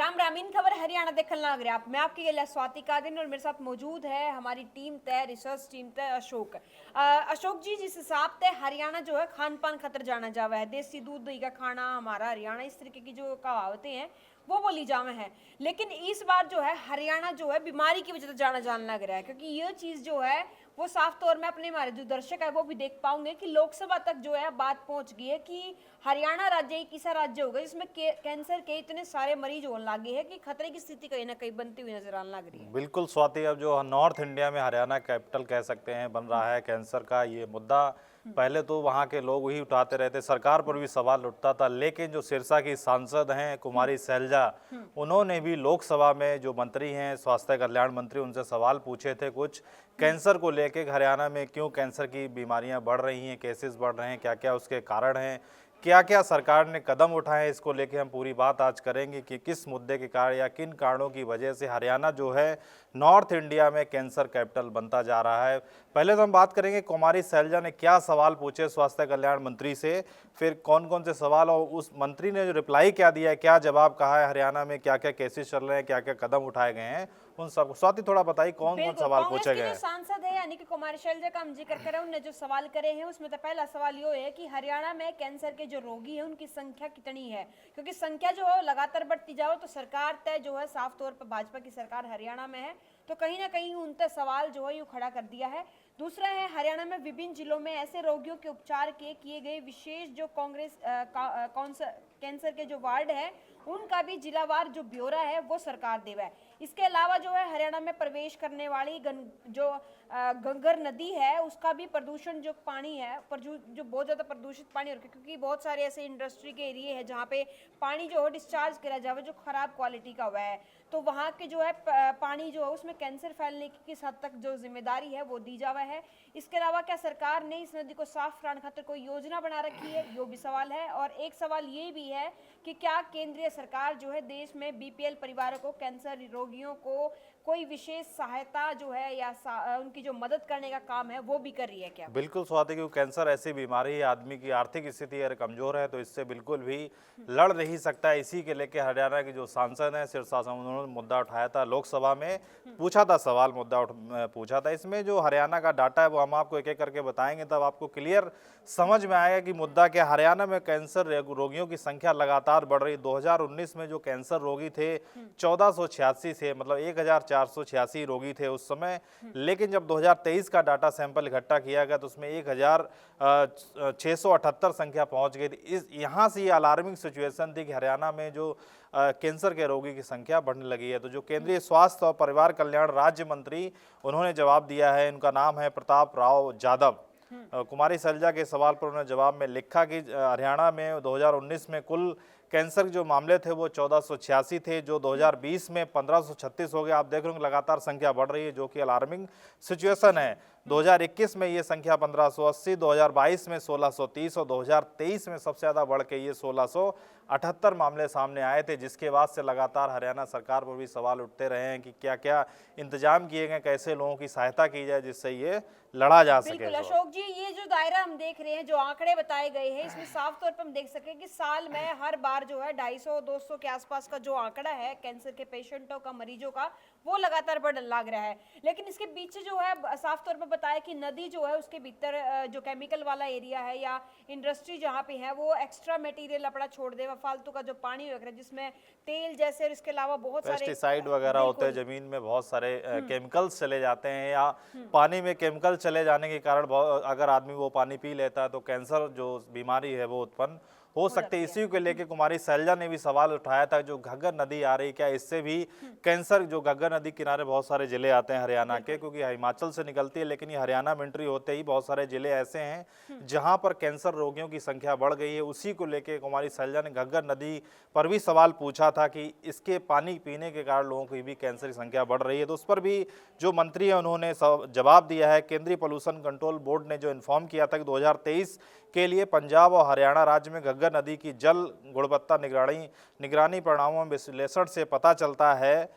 राम राम। इन खबर हरियाणा देखने लग रहे आप। मैं आपकी गला स्वाति कादिन और मेरे साथ मौजूद है हमारी टीम तय रिसर्च टीम तय अशोक। अशोक जी, जिस हिसाब से हरियाणा जो है खान पान खतर जाना जावा है, देसी दूध दही का खाना हमारा हरियाणा, इस तरीके की जो कहावतें हैं वो बोली जावे हैं। लेकिन इस बार जो है हरियाणा जो है बीमारी की वजह से जान लग रहा है, क्योंकि ये चीज जो है वो साफ तौर में अपने हमारे जो दर्शक है वो भी देख पाओगे कि लोकसभा तक जो है बात पहुंच गई है कि हरियाणा राज्य एक ऐसा राज्य होगा जिसमें कैंसर के इतने सारे मरीज होने लगे हैं कि खतरे की स्थिति कहीं ना कहीं बनती हुई नजर आने लग रही है। बिल्कुल स्वाति, अब जो नॉर्थ इंडिया में हरियाणा कैपिटल कह सकते हैं बन रहा है कैंसर का ये मुद्दा। पहले तो वहाँ के लोग ही उठाते रहते, सरकार पर भी सवाल उठता था, लेकिन जो सिरसा की सांसद हैं कुमारी सैलजा, उन्होंने भी लोकसभा में जो मंत्री हैं स्वास्थ्य कल्याण मंत्री, उनसे सवाल पूछे थे कुछ कैंसर को लेके, हरियाणा में क्यों कैंसर की बीमारियां बढ़ रही हैं, केसेस बढ़ रहे हैं, क्या क्या उसके कारण हैं, क्या क्या सरकार ने कदम उठाए, इसको लेके हम पूरी बात आज करेंगे कि किस मुद्दे के कारण या किन कारणों की वजह से हरियाणा जो है नॉर्थ इंडिया में कैंसर कैपिटल बनता जा रहा है। पहले तो हम बात करेंगे कुमारी सैलजा ने क्या सवाल पूछे स्वास्थ्य कल्याण मंत्री से, फिर कौन कौन से सवाल और उस मंत्री ने जो रिप्लाई क्या दिया है, क्या जवाब कहा है, हरियाणा में क्या क्या केसेस चल रहे हैं, क्या क्या कदम उठाए गए हैं, उन सब। स्वाति थोड़ा बताइए कौन कौन सवाल पूछे गए हैं। सांसद है यानी कि कुमारी शैलजा का हम जिक्र करें, उन्होंने जो सवाल करे हैं उसमें तो पहला सवाल ये है कि हरियाणा में कैंसर के जो रोगी हैं उनकी संख्या कितनी है, क्योंकि संख्या जो है लगातार बढ़ती जाओ तो सरकार तय जो है साफ तौर पर भाजपा की सरकार हरियाणा में है, तो कहीं ना कहीं उन तक सवाल जो है यू खड़ा कर दिया है। दूसरा है हरियाणा में विभिन्न जिलों में ऐसे रोगियों के उपचार के किए गए विशेष जो कांग्रेस कैंसर के जो वार्ड है उनका भी जिलावार जो ब्यौरा है वो सरकार देवा है। इसके अलावा जो है हरियाणा में प्रवेश करने वाली जो गंगर नदी है उसका भी प्रदूषण जो पानी है जो बहुत ज़्यादा प्रदूषित पानी हो रहा है, क्योंकि बहुत सारे ऐसे इंडस्ट्री के एरिए हैं जहाँ पे पानी जो है डिस्चार्ज करा जाए जो ख़राब क्वालिटी का हुआ है, तो वहाँ के जो है पानी जो है उसमें कैंसर फैलने की किस हद तक जो जिम्मेदारी है वो दी जावा है। इसके अलावा क्या सरकार ने इस नदी को साफ कराने खातिर कोई योजना बना रखी है, यो भी सवाल है। और एक सवाल ये भी है कि क्या केंद्रीय सरकार जो है देश में बीपीएल परिवारों को, कैंसर रोगियों को कोई विशेष सहायता जो है या उनकी जो मदद करने का काम है वो भी कर रही है क्या? बिल्कुल स्वाति, क्योंकि कैंसर ऐसी बीमारी है, आदमी की आर्थिक स्थिति अगर कमजोर है तो इससे बिल्कुल भी लड़ नहीं सकता है। इसी के लेके हरियाणा के जो सांसद हैं सिरसा से, उन्होंने मुद्दा उठाया था लोकसभा में, पूछा था सवाल, पूछा था। इसमें जो हरियाणा का डाटा है वो हम आपको एक एक करके बताएंगे, तब आपको क्लियर समझ में आएगा कि मुद्दा क्या। हरियाणा में कैंसर रोगियों की संख्या लगातार बढ़ रही। 2019 में जो कैंसर रोगी थे 1486 थे, मतलब 1486 रोगी थे उस समय, लेकिन जब 2023 का डाटा सैंपल इकट्ठा किया गया तो उसमें 1678 संख्या पहुंच गई थी। इस यहाँ से ये अलार्मिंग सिचुएशन थी कि हरियाणा में जो कैंसर के रोगी की संख्या बढ़ने लगी है। तो जो केंद्रीय स्वास्थ्य और परिवार कल्याण राज्य मंत्री, उन्होंने जवाब दिया है, उनका नाम है प्रताप राव जाधव। कुमारी सैलजा के सवाल पर उन्होंने जवाब में लिखा कि हरियाणा में 2019 में कुल कैंसर के जो मामले थे वो 1486 थे, जो 2020 में 1536 हो गए। आप देख रहे होंगे लगातार संख्या बढ़ रही है, जो कि अलार्मिंग सिचुएशन है। 2021 में ये संख्या 1580, 2022 में 1630 और 2023 में सबसे ज़्यादा बढ़ के ये 1678 मामले सामने आए थे, जिसके बाद से लगातार हरियाणा सरकार पर भी सवाल उठते रहे हैं कि क्या क्या इंतजाम किए गए, कैसे लोगों की सहायता की जाए जिससे ये लड़ा जा सके। बिल्कुल अशोक जी, ये जो दायरा हम देख रहे हैं, जो आंकड़े बताए गए हैं, इसमें साफ तौर पर हम देख सकें कि साल में हर बार जो है 250-200 के आसपास का जो आंकड़ा है कैंसर के पेशेंटों का, मरीजों का, वो लगातार बढ़ने लग रहा है। लेकिन इसके पीछे जो है साफ तौर पर बताया कि नदी जो है उसके भीतर जो केमिकल वाला एरिया है या इंडस्ट्री जहाँ पे है वो एक्स्ट्रा मटेरियल अपना छोड़ दे, फालतू का जो पानी वगैरह जिसमें तेल जैसे और इसके अलावा बहुत सारे पेस्टिसाइड वगैरह होते हैं, जमीन में बहुत सारे केमिकल्स चले जाते हैं, या पानी में केमिकल चले जाने के कारण अगर आदमी वो पानी पी लेता है तो कैंसर जो बीमारी है वो उत्पन्न हो सकते हैं। इसी को लेके कुमारी सैलजा ने भी सवाल उठाया था, जो घग्गर नदी आ रही, क्या इससे भी कैंसर, जो घग्गर नदी किनारे बहुत सारे जिले आते हैं हरियाणा के, क्योंकि हिमाचल से निकलती है, लेकिन ये हरियाणा में एंट्री होते ही बहुत सारे जिले ऐसे हैं जहां पर कैंसर रोगियों की संख्या बढ़ गई है। उसी को लेके कुमारी सैलजा ने घग्गर नदी पर भी सवाल पूछा था कि इसके पानी पीने के कारण लोगों की भी कैंसर की संख्या बढ़ रही है, तो उस पर भी जो मंत्री है उन्होंने जवाब दिया है। केंद्रीय पॉल्यूशन कंट्रोल बोर्ड ने जो इन्फॉर्म किया था कि 2023 के लिए पंजाब और हरियाणा राज्य में घग्गर नदी की जल गुणवत्ता निगरानी परिणामों में विश्लेषण से पता चलता है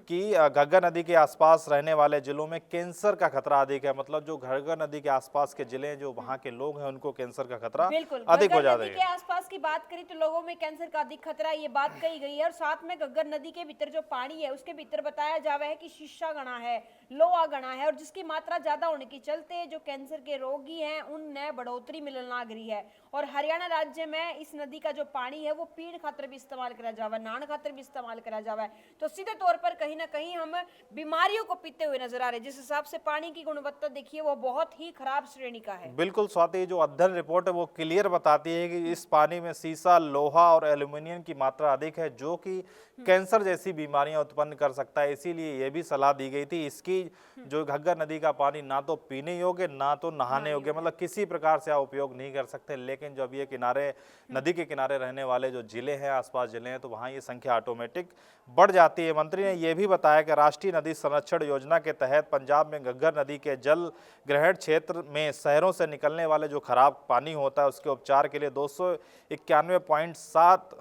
कि घग्गर नदी के आसपास रहने वाले जिलों में कैंसर का खतरा अधिक है। मतलब जो घग्गर नदी के आसपास के जिले हैं, जो वहां के लोग हैं, उनको कैंसर का खतरा बिल्कुल अधिक हो घग्गर जाता नदी है। के आसपास की बात करी तो लोगों में कैंसर का अधिक खतरा है, ये बात कही गई है। और साथ में घग्गर नदी के भीतर जो पानी है उसके भीतर बताया जावा है कि शीशा गणा है, लोहा गणा है, और जिसकी मात्रा ज्यादा होने के चलते जो कैंसर के रोगी हैं उनने बढ़ोतरी मिलने लग रही है। और हरियाणा राज्य में इस नदी का जो पानी है वो पीण खातर भी इस्तेमाल करा जावा है, नहान खातर भी इस्तेमाल करा जावा है। तो सीधे तौर पर कहीं ना कहीं हम बीमारियों को पीते हुए नजर आ रहे हैं। जिस हिसाब से पानी की गुणवत्ता देखिए वो बहुत ही खराब श्रेणी का है। बिल्कुल स्वाति, जो अध्ययन रिपोर्ट है वो क्लियर बताती है कि इस पानी में सीसा, लोहा और एल्यूमिनियम की मात्रा अधिक है, जो कि कैंसर जैसी बीमारियां उत्पन्न कर सकता है। इसीलिए ये भी सलाह दी गई थी इसकी जो घग्गर नदी का पानी ना तो पीने योग्य ना तो नहाने योग्य, मतलब किसी प्रकार से आप उपयोग नहीं कर सकते। लेकिन जब ये किनारे नदी के किनारे रहने वाले जो जिले हैं, आसपास जिले हैं, तो वहाँ ये संख्या ऑटोमेटिक बढ़ जाती है। मंत्री ने यह भी बताया कि राष्ट्रीय नदी संरक्षण योजना के तहत पंजाब में घग्गर नदी के जल ग्रहण क्षेत्र में शहरों से निकलने वाले जो खराब पानी होता है उसके उपचार के लिए 291.7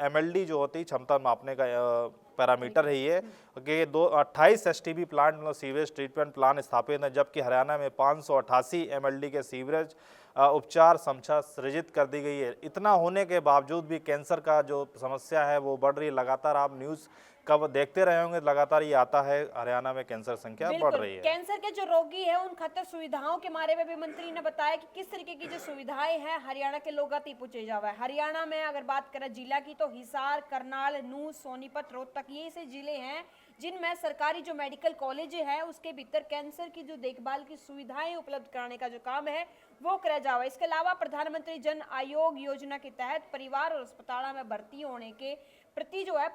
MLD जो होती है क्षमता मापने का पैरामीटर है ये कि 28 STP प्लांट मतलब सीवेज ट्रीटमेंट प्लांट स्थापित है, जबकि हरियाणा में 588 MLD के सीवरेज उपचार क्षमता सृजित कर दी गई है। इतना होने के बावजूद भी कैंसर का जो समस्या है वो बढ़ रही है। लगातार आप न्यूज़ कब देखते रहे होंगे, लगातार ये आता है हरियाणा में कैंसर संख्या बढ़ रही है। कैंसर के जो रोगी हैं उन खातर सुविधाओं के बारे में भी मंत्री ने बताया कि किस तरीके की जो सुविधाएं हैं हरियाणा के लोगों तक पहुंचे जावा है। हरियाणा में अगर बात करें जिला की तो हिसार, करनाल, नूंह, सोनीपत, रोहतक ये ऐसे जिले हैं जिनमें सरकारी जो मेडिकल कॉलेज है उसके भीतर कैंसर की जो देखभाल की सुविधाएं उपलब्ध कराने का जो काम है वो करा जावा। इसके अलावा प्रधानमंत्री जन आयोग योजना के तहत परिवार और अस्पताल में भर्ती होने के प्रति जो है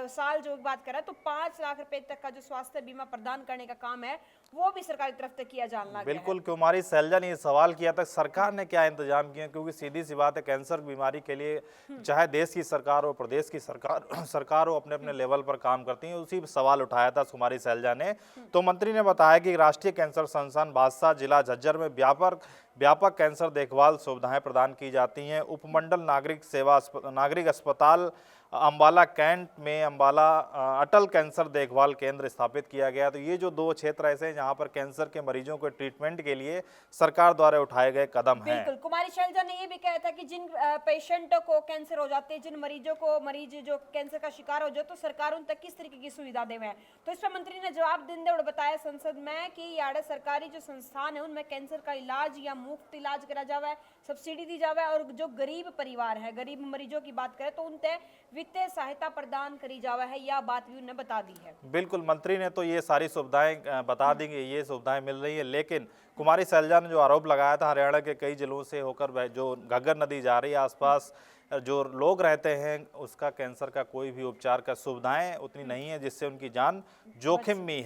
साल जो बात करें तो 5 लाख रुपए तक का जो स्वास्थ्य बीमा प्रदान करने का काम है वो भी सरकार की तरफ से किया जाने लगा है। बिल्कुल, कुमारी सैलजा ने ये सवाल किया था सरकार ने क्या इंतजाम किए, क्योंकि सीधी सी बात है कैंसर बीमारी के लिए चाहे देश की सरकार हो, प्रदेश की सरकार हो, अपने अपने लेवल पर काम करती है। उसी पर सवाल उठाया था कुमारी सैलजा ने। तो मंत्री ने बताया कि राष्ट्रीय कैंसर संस्थान बादशाह जिला झज्जर में व्यापक कैंसर देखभाल सुविधाएं प्रदान की जाती हैं। उपमंडल नागरिक अस्पताल अंबाला कैंट में अटल कैंसर देखभाल केंद्र स्थापित किया गया। तो ये जो 2 क्षेत्र ऐसे हैं जहां पर कैंसर के मरीजों के ट्रीटमेंट के लिए सरकार द्वारा उठाए गए कदम हैं। बिल्कुल, कुमारी शैलजा ने ये भी कहा था कि जिन पेशेंटों को कैंसर हो जाते हैं, जिन मरीज जो कैंसर का शिकार हो जाए तो सरकार उन तक किस तरीके की सुविधा देवे है। तो इस पर मंत्री ने जवाब देते हुए बताया संसद में कि यार सरकारी जो संस्थान है उनमें कैंसर का इलाज या मुफ्त इलाज करा जावा है, सब्सिडी दी जावा है। और जो गरीब परिवार है, गरीब मरीजों की बात करें तो उन तक वित्तीय सहायता प्रदान करी जावा है, यह बात भी उन्होंने बता दी है। बिल्कुल, मंत्री ने तो ये सारी सुविधाएं बता दी कि ये सुविधाएं मिल रही है। लेकिन कुमारी सैलजा ने जो आरोप लगाया था हरियाणा के कई जिलों से होकर जो घग्गर नदी जा रही है, आसपास जो लोग रहते हैं उसका कैंसर का कोई भी उपचार का सुविधाएं उतनी नहीं है, जिससे उनकी जान जोखिम में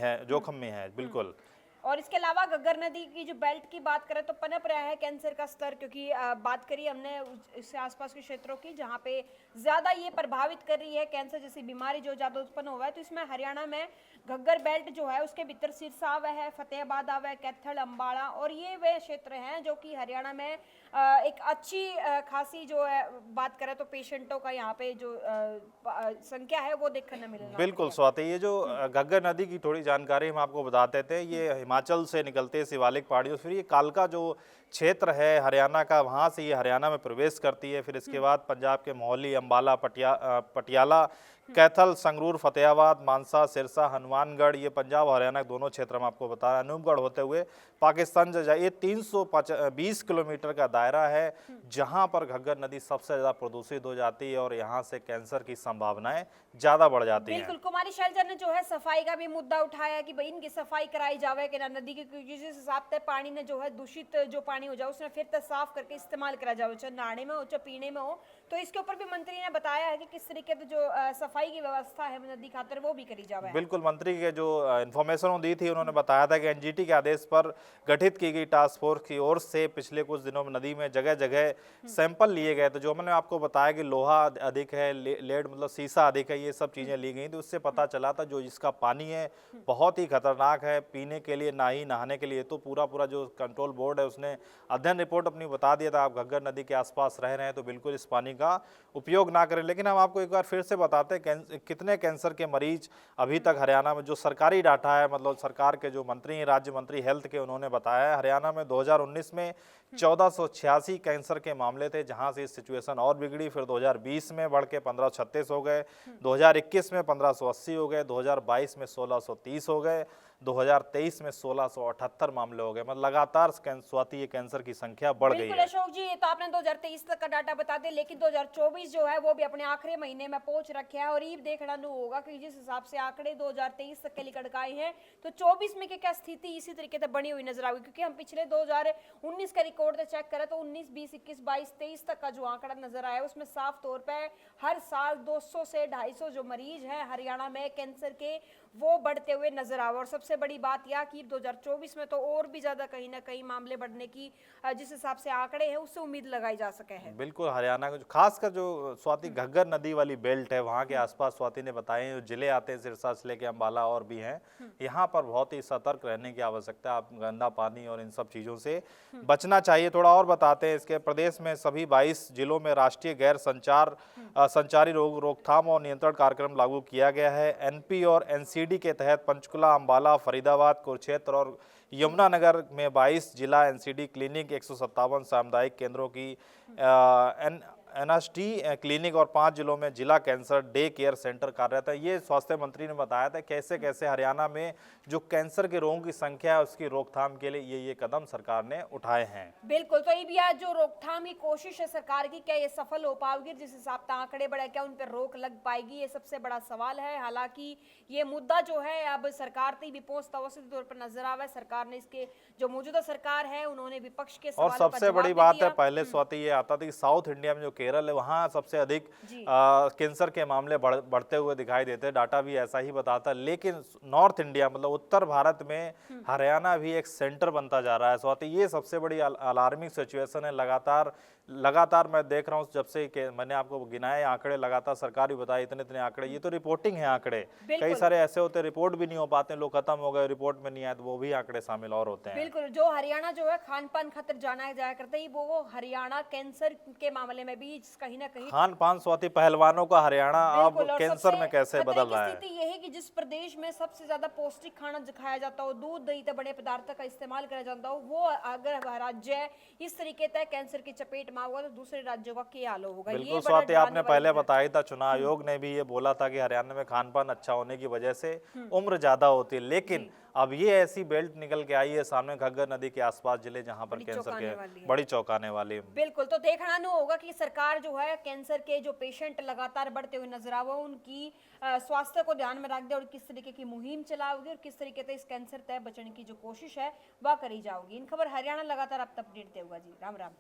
है। बिल्कुल। और इसके अलावा घग्गर नदी की जो बेल्ट की बात करें तो पनप रहा है कैंसर का स्तर, क्योंकि बात करी हमने इससे आसपास के क्षेत्रों की जहां पे ज्यादा ये प्रभावित कर रही है कैंसर जैसी बीमारी जो ज्यादा उत्पन्न हुआ है। तो इसमें हरियाणा में घग्गर बेल्ट जो है उसके भीतर सिरसा आवा है, फतेहाबाद आवा है, कैथल, अंबाला, और ये वे क्षेत्र हैं जो कि हरियाणा में एक अच्छी खासी जो है बात करें तो पेशेंटों का यहाँ पे जो संख्या है वो देखने मिलना। बिल्कुल स्वाति, ये जो घग्गर नदी की थोड़ी जानकारी हम आपको बताते थे। ये हिमाचल से निकलते शिवालिक पहाड़ियों, फिर ये कालका जो क्षेत्र है हरियाणा का, वहाँ से ये हरियाणा में प्रवेश करती है। फिर इसके बाद पंजाब के मोहाली, अंबाला, पटियाला, कैथल, संगरूर, फतेहाबाद, मानसा, सिरसा, हनुमानगढ़, ये पंजाब और हरियाणा दोनों क्षेत्र में आपको बता रहा है, अनूपगढ़ होते हुए पाकिस्तान जो ये 320 किलोमीटर का दायरा है जहां पर घग्गर नदी सबसे ज़्यादा प्रदूषित हो जाती है और यहां से कैंसर की संभावनाएं ज़्यादा बढ़ जाती हैं। बिल्कुल, कुमारी शैलजा ने जो है सफाई का भी मुद्दा उठाया कि भाई इनकी सफाई कराई जावे कि ना नदी की, क्योंकि जिस हिसाब से पानी ने जो है दूषित जो पानी हो जाए उसने फिर तक साफ करके इस्तेमाल करा जाए, चाहे नहाने में हो चाहे पीने में हो। तो इसके ऊपर भी मंत्री ने बताया है कि किस तरीके से जो सफाई की व्यवस्था है नदी खातर वो भी करी जावे। बिल्कुल, मंत्री के जो इन्फॉर्मेशन दी थी उन्होंने बताया था कि एनजीटी के आदेश पर गठित की गई टास्क फोर्स की ओर से पिछले कुछ दिनों में नदी में जगह जगह सैंपल लिए गए। तो जो मैंने आपको बताया कि लोहा अधिक है, लेड मतलब सीसा अधिक है, ये सब चीजें ली गई, तो उससे पता चला था, जो इसका पानी है बहुत ही खतरनाक है पीने के लिए, ना ही नहाने के लिए। तो पूरा जो कंट्रोल बोर्ड है उसने अध्ययन रिपोर्ट अपनी बता दिया था, आप घग्गर नदी के आसपास रह रहे हैं तो बिल्कुल इस पानी का उपयोग ना करें। लेकिन हम आपको एक बार फिर से बताते हैं कितने कैंसर के मरीज अभी तक हरियाणा में, जो सरकारी डाटा है, मतलब सरकार के जो मंत्री हैं, राज्य मंत्री हेल्थ के, उन्होंने बताया है हरियाणा में 2019 में 1486 कैंसर के मामले थे, जहां से सिचुएशन और बिगड़ी। फिर 2020 में बढ़ के 1536 हो गए, 2021 में 1580 हो गए, 2022 में 1630 हो गए, 2023 में 1678 मामले हो गए। मतलब लगातार स्वाति ये कैंसर की संख्या बढ़ गई बिल्कुल है। अशोक जी, ये तो आपने 2023 तक का डाटा बता दिया, लेकिन 2024 जो है वो भी अपने आखिरी महीने में पहुंच रखे हैं। और ये देखना नहीं होगा कि जिस हिसाब से आंकड़े 2023 तक के निकट आए हैं, तो 24 में की क्या स्थिति इसी तरीके से बनी हुई नजर आएगी। क्योंकि हम पिछले 2019 का रिकॉर्ड से चेक करें तो 19, 20, 21, 22, 23 तक का जो आंकड़ा नजर आया, उसमें साफ तौर पर हर साल 200 से 250 जो मरीज हैं हरियाणा में कैंसर के, वो बढ़ते हुए नजर आए। और सबसे बड़ी बात यह कि 2024 में तो और भी ज्यादा कहीं ना कहीं मामले बढ़ने की जिस हिसाब से आंकड़े हैं उससे उम्मीद लगाई जा सके है। बिल्कुल, हरियाणा का खासकर जो स्वाति घग्गर नदी वाली बेल्ट है, वहाँ के आसपास स्वाति ने बताए जो जिले आते हैं, सिरसा से लेके अम्बाला और भी हैं, यहाँ पर बहुत ही सतर्क रहने की आवश्यकता है। आप गंदा पानी और इन सब चीज़ों से बचना चाहिए। थोड़ा और बताते हैं, इसके प्रदेश में सभी 22 जिलों में राष्ट्रीय गैर संचारी रोग रोकथाम और नियंत्रण कार्यक्रम लागू किया गया है। एनपी और एनसीडी के तहत पंचकुला, अम्बाला, फरीदाबाद, कुरुक्षेत्र और यमुनानगर में 22 जिला एनसीडी क्लिनिक, 157 सामुदायिक केंद्रों की एनएसटी क्लिनिक और 5 जिलों में जिला कैंसर डे केयर सेंटर कार्यरत है। ये स्वास्थ्य मंत्री ने बताया था कैसे कैसे हरियाणा में जो कैंसर के रोगों की संख्या है उसकी रोकथाम के लिए ये कदम सरकार ने उठाए हैं। बिल्कुल, तो ये भी आज जो रोकथाम की कोशिश है सरकार की, क्या ये सफल हो पाएगी? जिस हिसाब से आंकड़े बढ़े, क्या उन पर रोक लग पाएगी? ये सबसे बड़ा सवाल है। हालांकि ये मुद्दा जो है अब सरकार तक भी पहुंचता हुआ सीधे तौर पर नजर आ रहा है। सरकार ने इसके जो मौजूदा सरकार है उन्होंने विपक्ष के और सवालों का सबसे जवाब बड़ी भी बात दिया। है, पहले स्वाति ये आता था कि साउथ इंडिया में जो केरल है वहाँ सबसे अधिक जी। कैंसर के मामले बढ़ते हुए दिखाई देते हैं, डाटा भी ऐसा ही बताता है। लेकिन नॉर्थ इंडिया मतलब उत्तर भारत में हरियाणा भी एक सेंटर बनता जा रहा है। स्वाति ये सबसे बड़ी अलार्मिंग सिचुएशन है। लगातार मैं देख रहा हूँ जब से मैंने आपको गिनाए आंकड़े, लगातार सरकार भी बताई इतने आंकड़े, ये तो रिपोर्टिंग है आंकड़े। कई सारे ऐसे होते हैं रिपोर्ट भी नहीं हो पाते, लोग खत्म हो गए, रिपोर्ट में नहीं आए, तो वो भी आंकड़े शामिल और होते हैं। बिल्कुल, जो हरियाणा जो है खान पान खातिर जाना जाया करता है, वो हरियाणा कैंसर के मामले में भी कहीं ना कहीं खान पान स्वाति पहलवानों का हरियाणा अब बिल्कुल। और कैंसर सबसे में कैसे खतरे बदल की रहा है। स्थिति यह है कि जिस प्रदेश में सबसे ज्यादा पौष्टिक खाना खाया जाता हो, दूध दही से बड़े पदार्थ का इस्तेमाल किया जाता हो, वो अगर राज्य इस तरीके से कैंसर की चपेट में होगा तो दूसरे राज्यों का क्या हाल होगा। बिल्कुल ये बड़ा स्वाति, डराने आपने वाली पहले बात है। बताया था, चुनाव आयोग ने भी ये बोला था कि हरियाणा में खान पान अच्छा होने की वजह से उम्र ज्यादा होती है। लेकिन अब ये ऐसी बेल्ट निकल के आई है सामने घग्गर नदी के आसपास जिले जहां पर कैंसर के बड़ी चौंकाने वाली। बिल्कुल, तो देखना नहीं होगा कि सरकार जो है कैंसर के जो पेशेंट लगातार बढ़ते हुए नजर आवे, उनकी स्वास्थ्य को ध्यान में रख दे और किस तरीके की मुहिम चलाओगे और किस तरीके से इस कैंसर तय बचने की जो कोशिश है वह करी जाओगी। इन खबर हरियाणा लगातार आप अपडेट देगा जी। राम राम।